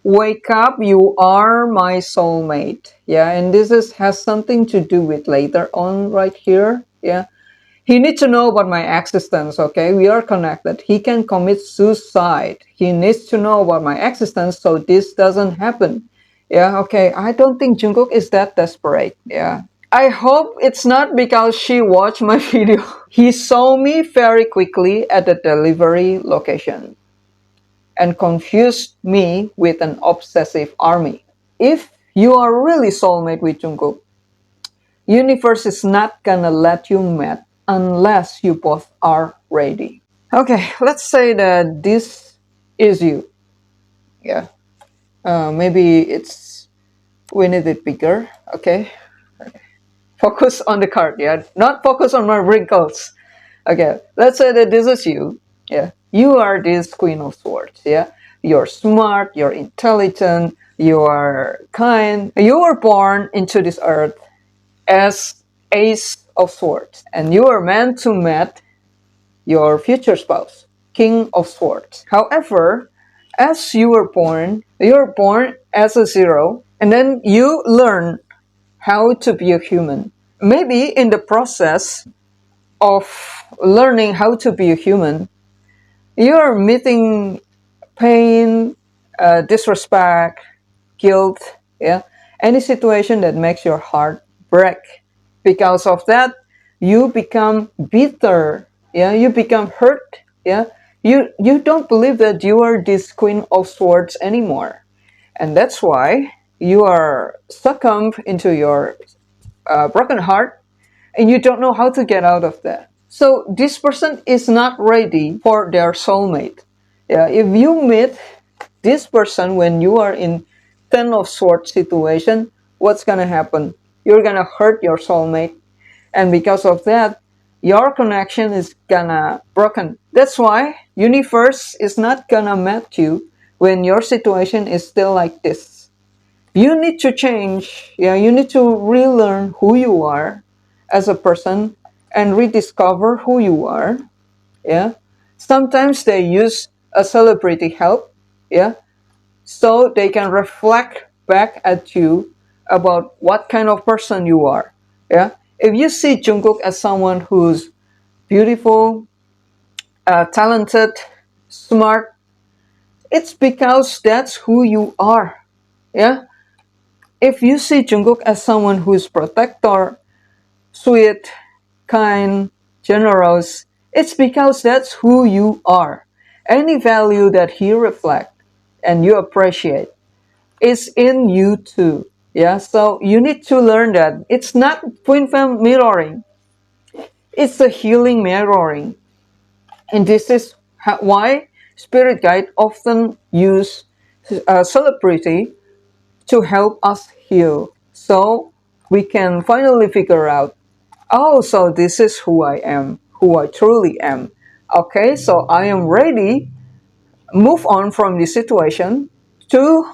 wake up, you are my soulmate. Yeah, and this has something to do with later on right here. Yeah, he needs to know about my existence. Okay, we are connected. He can commit suicide. He needs to know about my existence so this doesn't happen. Yeah, okay, I don't think Jungkook is that desperate. Yeah, I hope it's not because she watched my video. He saw me very quickly at the delivery location and confused me with an obsessive army. If you are really soulmate with Jungkook, universe is not gonna let you meet unless you both are ready. Okay, let's say that this is you. Yeah, maybe we need it bigger. Okay, focus on the card. Yeah, not focus on my wrinkles. Okay, let's say that this is you. Yeah, you are this Queen of Swords. Yeah, you're smart, you're intelligent, you are kind. You were born into this earth as Ace of Swords, and you are meant to meet your future spouse, King of Swords. However, as you're born as a zero, and then you learn how to be a human. Maybe in the process of learning how to be a human, you're meeting pain, disrespect, guilt, yeah, any situation that makes your heart break. Because of that, you become bitter, yeah, you become hurt, yeah. You don't believe that you are this Queen of Swords anymore, and that's why you are succumbed into your broken heart, and you don't know how to get out of that. So this person is not ready for their soulmate. Yeah, if you meet this person when you are in Ten of Swords situation, what's gonna happen? You're gonna hurt your soulmate, and because of that, your connection is gonna broken. That's why universe is not gonna meet you when your situation is still like this. You need to change. Yeah, you need to relearn who you are as a person and rediscover who you are. Yeah, sometimes they use a celebrity help. Yeah, so they can reflect back at you about what kind of person you are. Yeah, if you see Jungkook as someone who's beautiful, talented, smart, it's because that's who you are. Yeah, if you see Jungkook as someone who's protector, sweet, kind, generous, it's because that's who you are. Any value that he reflects and you appreciate is in you too. Yeah, so you need to learn that it's not twin flame mirroring, it's a healing mirroring. And this is why spirit guide often use celebrity to help us heal. So we can finally figure out, oh, so this is who I am, who I truly am. Okay, so I am ready, move on from this situation to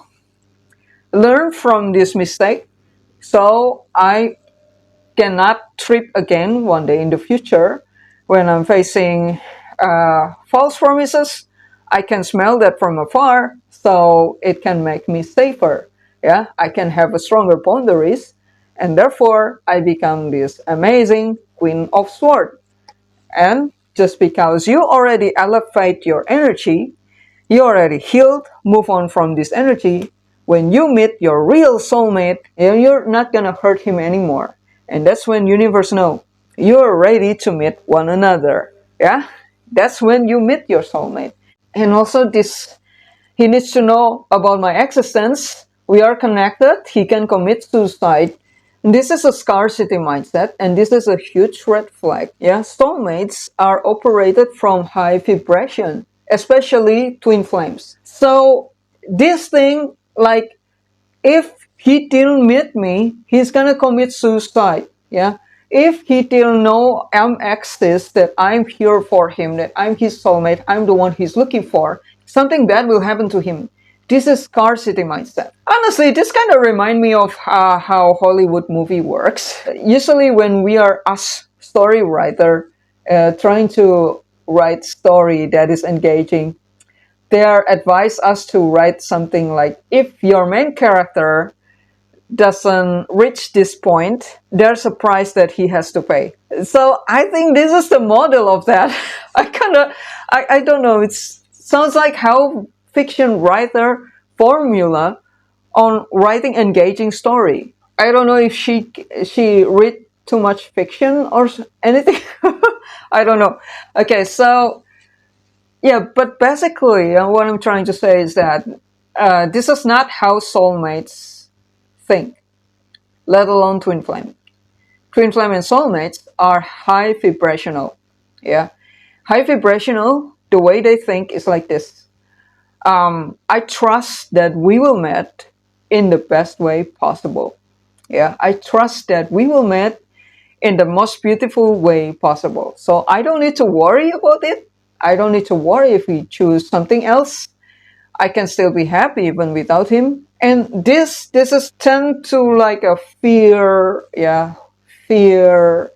learn from this mistake so I cannot trip again one day in the future when I'm facing false promises. I can smell that from afar, so it can make me safer. Yeah, I can have a stronger boundaries, and therefore I become this amazing Queen of Swords. And just because you already elevate your energy, you already healed, move on from this energy. When you meet your real soulmate, you're not gonna hurt him anymore. And that's when universe know you're ready to meet one another. Yeah? That's when you meet your soulmate. And also this, he needs to know about my existence. We are connected. He can commit suicide. This is a scarcity mindset, and this is a huge red flag. Yeah, soulmates are operated from high vibration, especially twin flames. So this thing, like, if he didn't meet me, he's gonna commit suicide. Yeah. If he didn't know I'm exists, that I'm here for him, that I'm his soulmate, I'm the one he's looking for, something bad will happen to him. This is scarcity mindset. Honestly, this kind of remind me of how Hollywood movie works. Usually when we are us story writer trying to write story that is engaging, they are advise us to write something like, if your main character doesn't reach this point, there's a price that he has to pay. So I think this is the model of that. I don't know. It sounds like how fiction writer formula on writing engaging story. I don't know if she read too much fiction or anything. I don't know. Okay, so yeah, but basically, what I'm trying to say is that this is not how soulmates think, let alone twin flame. Twin flame and soulmates are high vibrational. Yeah, high vibrational. The way they think is like this. I trust that we will meet in the best way possible. Yeah, I trust that we will meet in the most beautiful way possible. So I don't need to worry about it. I don't need to worry if we choose something else. I can still be happy even without him. And this is tend to like a fear, yeah, fear,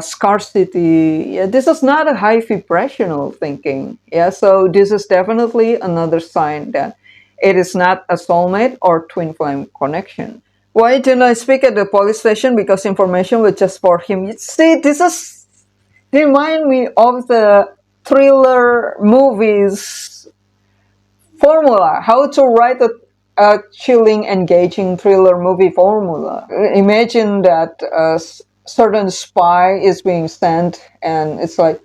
scarcity. Yeah, this is not a high vibrational thinking. Yeah, so this is definitely another sign that it is not a soulmate or twin flame connection. Why didn't I speak at the police station? Because information was just for him. You see, this is remind me of the thriller movies formula. How to write a chilling, engaging thriller movie formula. Imagine that a certain spy is being sent, and it's like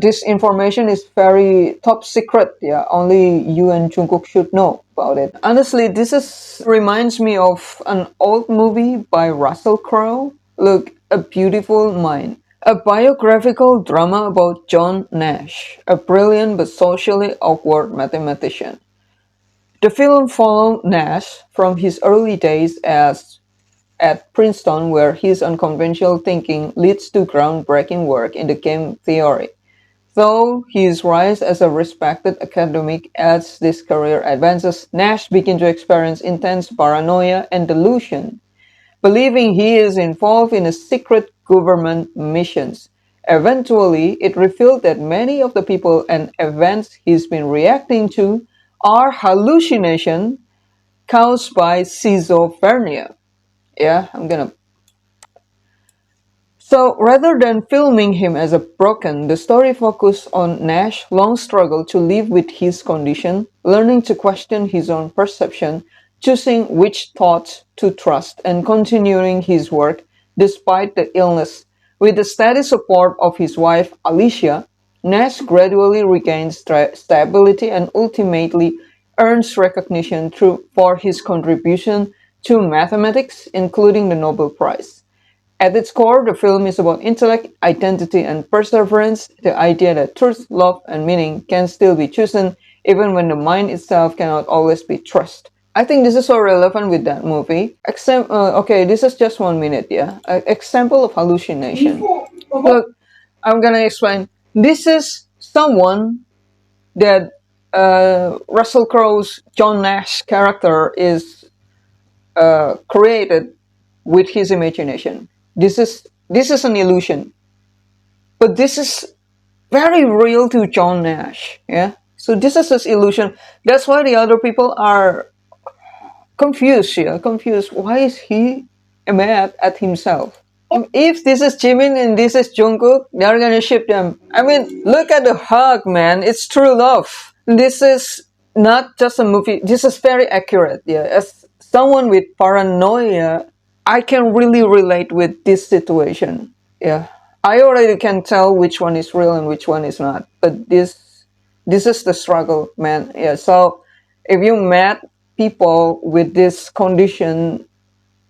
this information is very top secret. Yeah, only you and Jungkook should know about it. Honestly, this is reminds me of an old movie by Russell Crowe. Look, A Beautiful Mind. A biographical drama about John Nash, a brilliant but socially awkward mathematician. The film followed Nash from his early days at Princeton, where his unconventional thinking leads to groundbreaking work in the game theory. Though his rise as a respected academic as this career advances, Nash begins to experience intense paranoia and delusion, believing he is involved in a secret government missions. Eventually, it revealed that many of the people and events he's been reacting to are hallucination caused by schizophrenia. Yeah, I'm gonna. So rather than filming him as a broken, the story focused on Nash's long struggle to live with his condition, learning to question his own perception, choosing which thoughts to trust, and continuing his work despite the illness. With the steady support of his wife Alicia, Nash gradually regains stability and ultimately earns recognition for his contribution to mathematics, including the Nobel Prize. At its core, the film is about intellect, identity, and perseverance, the idea that truth, love, and meaning can still be chosen even when the mind itself cannot always be trusted. I think this is so relevant with that movie. Okay, this is just 1 minute, yeah? Example of hallucination. Look, I'm gonna explain. This is someone that Russell Crowe's John Nash character is created with his imagination. This is an illusion, but this is very real to John Nash. Yeah, so this is his illusion. That's why the other people are confused. Yeah, confused. Why is he mad at himself? If this is Jimin and this is Jungkook, they're gonna ship them. I mean, look at the hug, man. It's true love. This is not just a movie. This is very accurate. Yeah, as someone with paranoia, I can really relate with this situation. Yeah, I already can tell which one is real and which one is not. But this is the struggle, man. Yeah. So if you met people with this condition,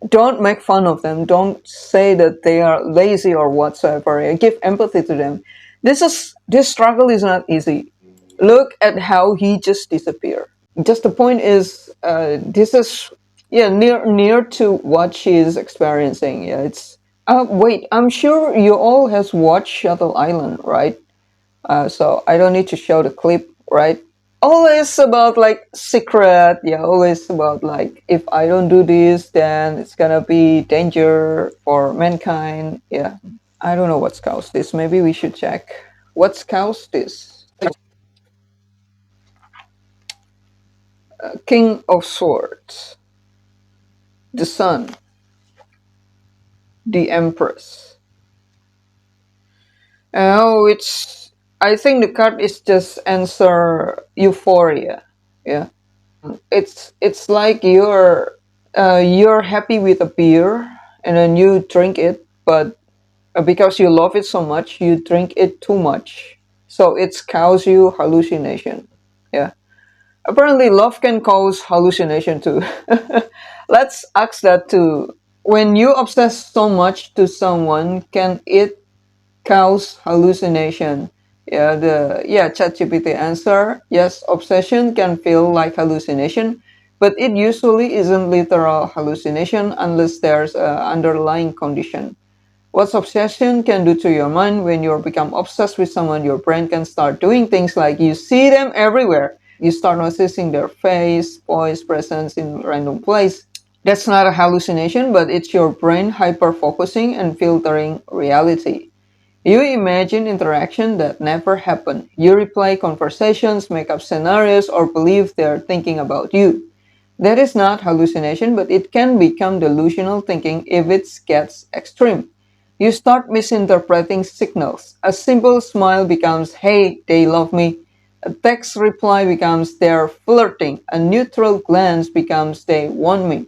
don't make fun of them. Don't say that they are lazy or whatsoever. Give empathy to them. This struggle is not easy. Look at how he just disappeared. Just the point is, this is near to what she is experiencing. Yeah, it's wait. I'm sure you all has watched Shuttle Island, right? So I don't need to show the clip, right? Always about like secret, yeah, always about like if I don't do this then it's gonna be danger for mankind. Yeah, I don't know what's caused this. Maybe we should check what's caused this. King of Swords, the Sun, the Empress. Oh, it's. I think the card is just answer euphoria. Yeah, it's like you're happy with a beer and then you drink it, but because you love it so much, you drink it too much, so it's cause you hallucination. Yeah. Apparently, love can cause hallucination too. Let's ask that too. When you obsess so much to someone, can it cause hallucination? ChatGPT answer, yes, obsession can feel like hallucination, but it usually isn't literal hallucination unless there's an underlying condition. What obsession can do to your mind? When you become obsessed with someone, your brain can start doing things like you see them everywhere. You start noticing their face, voice, presence in random place. That's not a hallucination, but it's your brain hyper-focusing and filtering reality. You imagine interaction that never happened. You replay conversations, make up scenarios, or believe they're thinking about you. That is not hallucination, but it can become delusional thinking if it gets extreme. You start misinterpreting signals. A simple smile becomes, hey, they love me. A text reply becomes, they're flirting. A neutral glance becomes, they want me.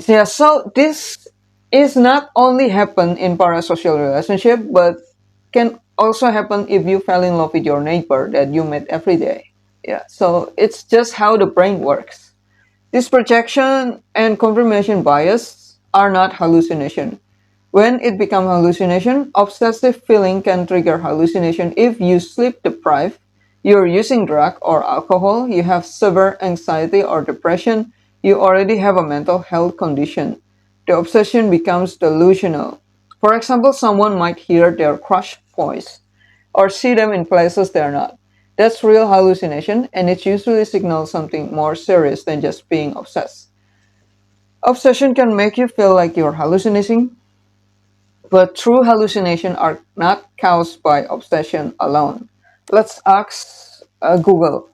Yeah, so this is not only happen in parasocial relationship, but can also happen if you fell in love with your neighbor that you met every day. Yeah, so it's just how the brain works. This projection and confirmation bias are not hallucination. When it becomes hallucination, obsessive feeling can trigger hallucination if you sleep deprived, you're using drug or alcohol, you have severe anxiety or depression, you already have a mental health condition. The obsession becomes delusional. For example, someone might hear their crush voice or see them in places they're not. That's real hallucination, and it usually signals something more serious than just being obsessed. Obsession can make you feel like you're hallucinating, but true hallucinations are not caused by obsession alone. Let's ask Google.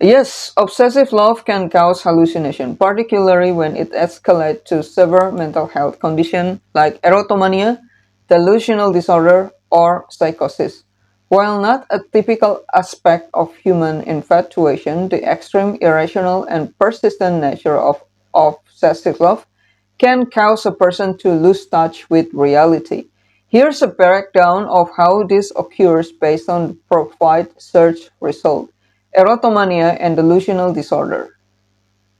Yes, obsessive love can cause hallucination, particularly when it escalates to severe mental health conditions like erotomania, delusional disorder, or psychosis. While not a typical aspect of human infatuation, the extreme, irrational, and persistent nature of obsessive love can cause a person to lose touch with reality. Here's a breakdown of how this occurs based on profile search result. Erotomania and delusional disorder.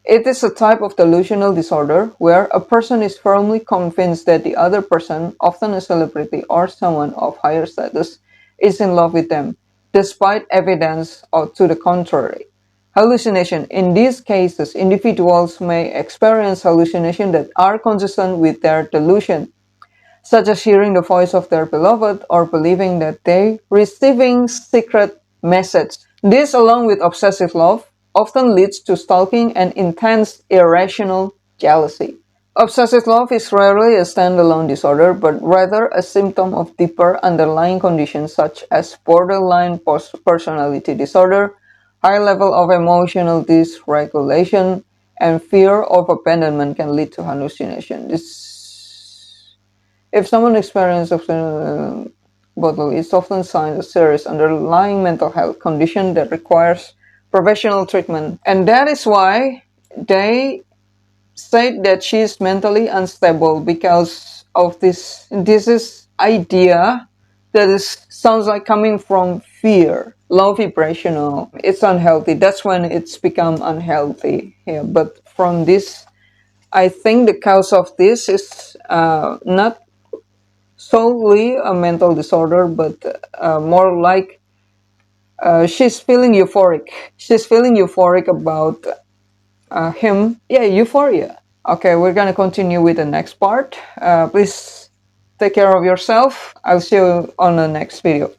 It is a type of delusional disorder where a person is firmly convinced that the other person, often a celebrity or someone of higher status, is in love with them, despite evidence to the contrary. Hallucination. In these cases, individuals may experience hallucinations that are consistent with their delusion, such as hearing the voice of their beloved or believing that they receiving secret message. This, along with obsessive love, often leads to stalking and intense irrational jealousy. Obsessive love is rarely a standalone disorder, but rather a symptom of deeper underlying conditions such as borderline personality disorder, high level of emotional dysregulation, and fear of abandonment can lead to hallucination. If someone experiences bottle, it's often signs of serious underlying mental health condition that requires professional treatment. And that is why they said that she's mentally unstable because of this is idea that is sounds like coming from fear, low vibrational. It's unhealthy. That's when it's become unhealthy. Yeah, but from this, I think the cause of this is not solely a mental disorder, but more like she's feeling euphoric. She's feeling euphoric about him. Yeah, euphoria. Okay, we're gonna continue with the next part. Please take care of yourself. I'll see you on the next video.